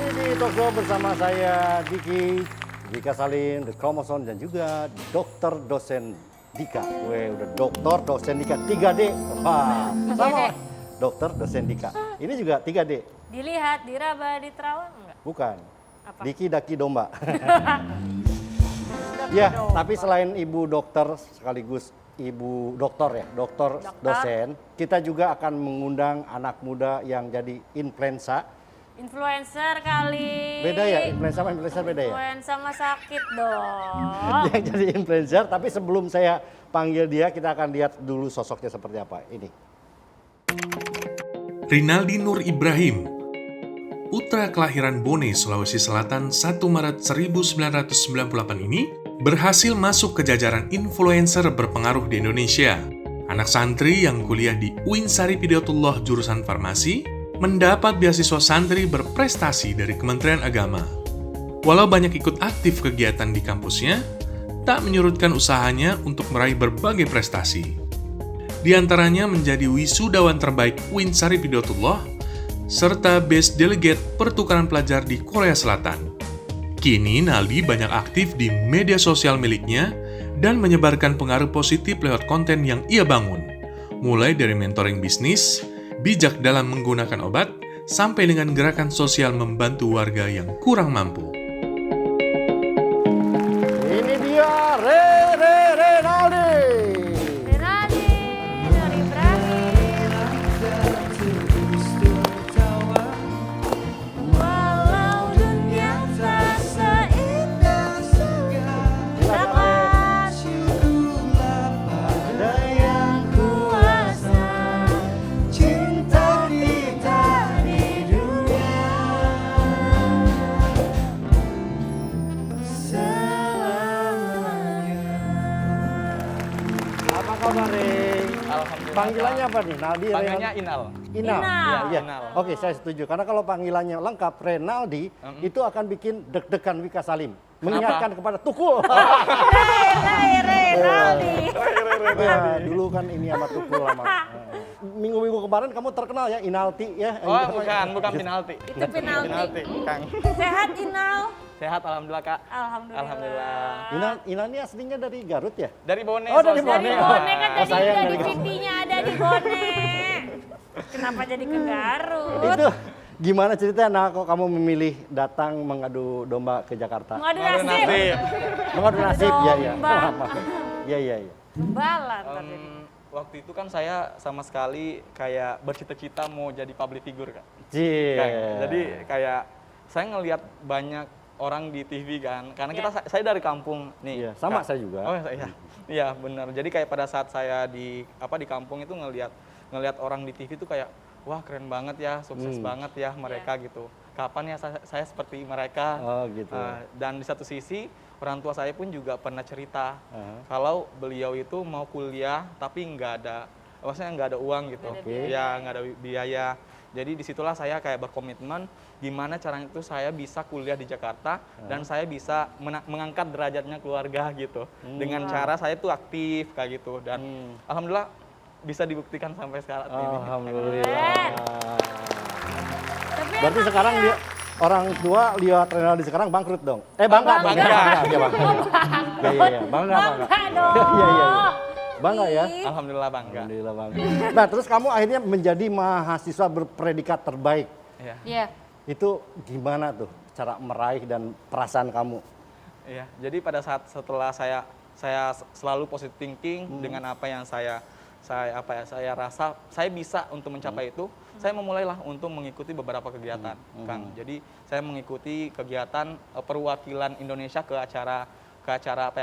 Masih di Talkshow bersama saya Dika Salim, The Kromoson dan juga dokter dosen Dika. Udah dokter dosen Dika 3D. Wah, sama dokter dosen Dika. Ini juga 3D. Dilihat, diraba, diterawang enggak? Bukan. Apa? Diki Daki Domba. Ya, tapi selain ibu dokter sekaligus ibu dokter ya, dokter dosen, kita juga akan mengundang anak muda yang jadi influencer. Influencer kali. Beda ya, influencer sama influencer beda ya? Influencer sama sakit dong. Yang jadi influencer, tapi sebelum saya panggil dia, kita akan lihat dulu sosoknya seperti apa. Ini. Rinaldi Nur Ibrahim, putra kelahiran Bone, Sulawesi Selatan 1 Maret 1998 ini, berhasil masuk ke jajaran influencer berpengaruh di Indonesia. Anak santri yang kuliah di UIN Sarip Hidayatullah jurusan farmasi, mendapat beasiswa santri berprestasi dari Kementerian Agama. Walau banyak ikut aktif kegiatan di kampusnya, tak menyurutkan usahanya untuk meraih berbagai prestasi. Di antaranya menjadi wisudawan terbaik UIN Sarip Hidayatullah, serta Best Delegate Pertukaran Pelajar di Korea Selatan. Kini Naldi banyak aktif di media sosial miliknya dan menyebarkan pengaruh positif lewat konten yang ia bangun. Mulai dari mentoring bisnis, bijak dalam menggunakan obat, sampai dengan gerakan sosial membantu warga yang kurang mampu. Ini dia Renaldi. Rinaldi Nur Ibrahim. Walau dunia tak seindah surga, dapat ada yang kuasa cinta kita di dunia selamanya. Apa kabar, Rey? Alhamdulillah. Panggilannya apa nih? Naldi, Panggilannya Renaldi? Inal. Inal. Inal. Iya. Inal. Oke, saya setuju. Karena kalau panggilannya lengkap Renaldi, itu akan bikin deg-degan Wika Salim. Mengingatkan kepada Tukul. Rinaldi. Ya, dulu kan ini sama Tukul lama. Minggu-minggu kemarin kamu terkenal ya, Inalti ya. Oh, bukan penalti. Itu penalti. Kang. Sehat Inal. Sehat alhamdulillah, Kak. Alhamdulillah. Inal ini aslinya dari Garut ya? Dari Bone. Oh, dari soalnya. Dari Bone. Bone kan Oh, tadi saya udah dari di Garut. TV-nya ada di Bone. Kenapa jadi ke Garut? Itu gimana ceritanya? Nah, kok kamu memilih datang mengadu domba ke Jakarta? Mengadu Mengadu nasib. nasib. Mengadu nasib, ya ya. Domba. Iya iya iya. Balan tadi. Waktu itu kan saya sama sekali kayak bercita-cita mau jadi public figure, Kak. Cie. Kang. Jadi kayak saya ngelihat banyak orang di TV kan, karena saya dari kampung nih. Iya, sama Kak. saya juga. Oh iya, iya benar. Jadi kayak pada saat saya di kampung itu ngelihat orang di TV itu kayak wah keren banget ya, sukses banget ya mereka gitu. Kapan ya saya seperti mereka? Oh gitu. Dan di satu sisi orang tua saya pun juga pernah cerita kalau beliau itu mau kuliah tapi maksudnya nggak ada uang gitu. Oke. Ya nggak ada biaya. Jadi disitulah saya kayak berkomitmen gimana caranya itu saya bisa kuliah di Jakarta dan saya bisa mengangkat derajatnya keluarga gitu. Dengan cara saya tuh aktif kayak gitu dan alhamdulillah bisa dibuktikan sampai sekarang ini. Alhamdulillah. Tapi Berarti emang sekarang iya. dia orang tua lihat Renaldi sekarang bangkrut dong. Bangga. Bangga. Iya bangga. Iya iya. Bangga. Bangga dong. Iya iya. Bangga ya. Ih, Alhamdulillah bangga. Alhamdulillah bangga. Nah, terus kamu akhirnya menjadi mahasiswa berpredikat terbaik. Iya. Iya. Itu gimana tuh cara meraih dan perasaan kamu? Iya. Jadi pada saat setelah saya selalu positive thinking dengan apa yang saya rasa saya bisa untuk mencapai itu, saya memulailah untuk mengikuti beberapa kegiatan, Kang. Jadi saya mengikuti kegiatan perwakilan Indonesia ke acara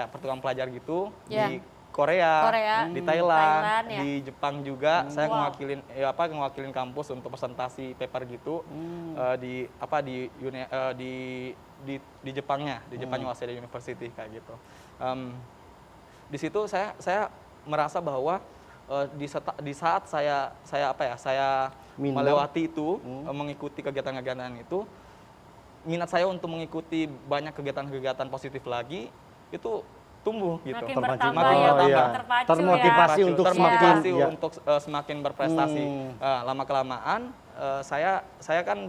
pertukaran pelajar gitu Ya. di Korea, di Thailand, Thailand, ya. di Jepang juga. Saya Wow. ngewakilin kampus untuk presentasi paper gitu di Jepangnya, di Jepang Waseda University kayak gitu. Di situ saya merasa bahwa di saat saya melewati itu, mengikuti kegiatan-kegiatan itu, minat saya untuk mengikuti banyak kegiatan-kegiatan positif lagi itu tumbuh gitu. Makin Terpancing. bertambah ya, Oh, makin iya. terpacu Termotivasi ya. untuk termotivasi semakin, ya. untuk semakin berprestasi. Lama kelamaan saya kan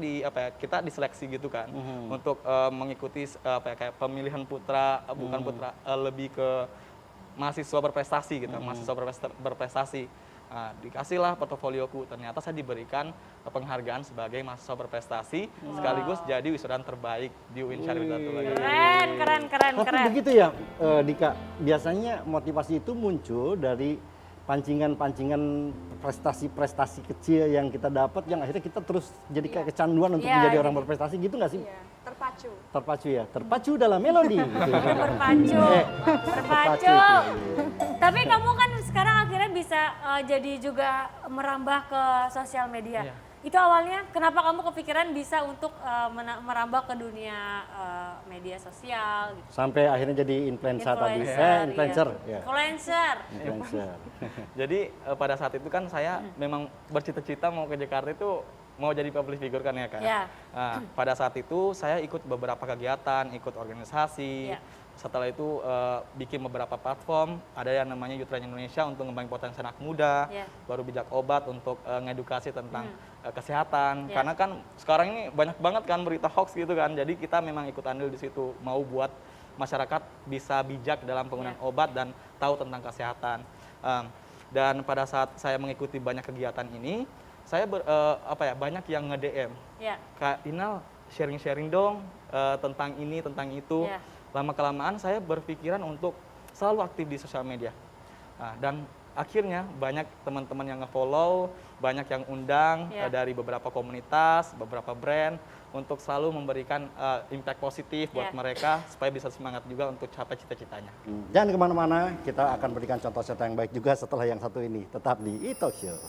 kita diseleksi gitu kan untuk mengikuti kayak pemilihan putra bukan putra lebih ke mahasiswa berprestasi gitu, mahasiswa berprestasi. Nah, dikasihlah portofolioku, ternyata saya diberikan penghargaan sebagai mahasiswa berprestasi sekaligus jadi wisudawan terbaik di UIN Syarif Hidayatullah. Keren. Oh, begitu ya, Dika. Biasanya motivasi itu muncul dari pancingan-pancingan prestasi-prestasi kecil yang kita dapat, yang akhirnya kita terus jadi kayak kecanduan untuk Iya, menjadi orang jadi- berprestasi, gitu nggak sih? Iya, terpacu. Terpacu ya, terpacu dalam melodi. Berpacu. Terpacu. Tapi kamu kan sekarang akhirnya bisa jadi juga merambah ke sosial media. Iya. Itu awalnya kenapa kamu kepikiran bisa untuk merambah ke dunia media sosial gitu? Sampai akhirnya jadi influencer tadi. Influencer. iya. Ya. Influencer. Influencer. Jadi pada saat itu kan saya memang bercita-cita mau ke Jakarta itu mau jadi public figure kan ya kan. Iya. Nah, pada saat itu saya ikut beberapa kegiatan, ikut organisasi. Iya. Setelah itu bikin beberapa platform, ada yang namanya Youthline Indonesia untuk ngembangin potensi anak muda, Iya. baru bijak obat untuk ngedukasi tentang kesehatan. Iya. Karena kan sekarang ini banyak banget kan berita hoax gitu kan. Jadi kita memang ikut andil di situ, mau buat masyarakat bisa bijak dalam penggunaan obat dan tahu tentang kesehatan. Dan pada saat saya mengikuti banyak kegiatan ini, saya banyak yang nge-DM. Iya. Kak Inal sharing-sharing dong tentang ini, tentang itu. Iya. Lama-kelamaan saya berpikiran untuk selalu aktif di sosial media. Nah, dan akhirnya banyak teman-teman yang nge-follow, banyak yang undang Iya. dari beberapa komunitas, beberapa brand untuk selalu memberikan impact positif buat Iya. mereka supaya bisa semangat juga untuk capai cita-citanya. Jangan kemana-mana, kita akan berikan contoh-contoh yang baik juga setelah yang satu ini. Tetap di E-Talk Show.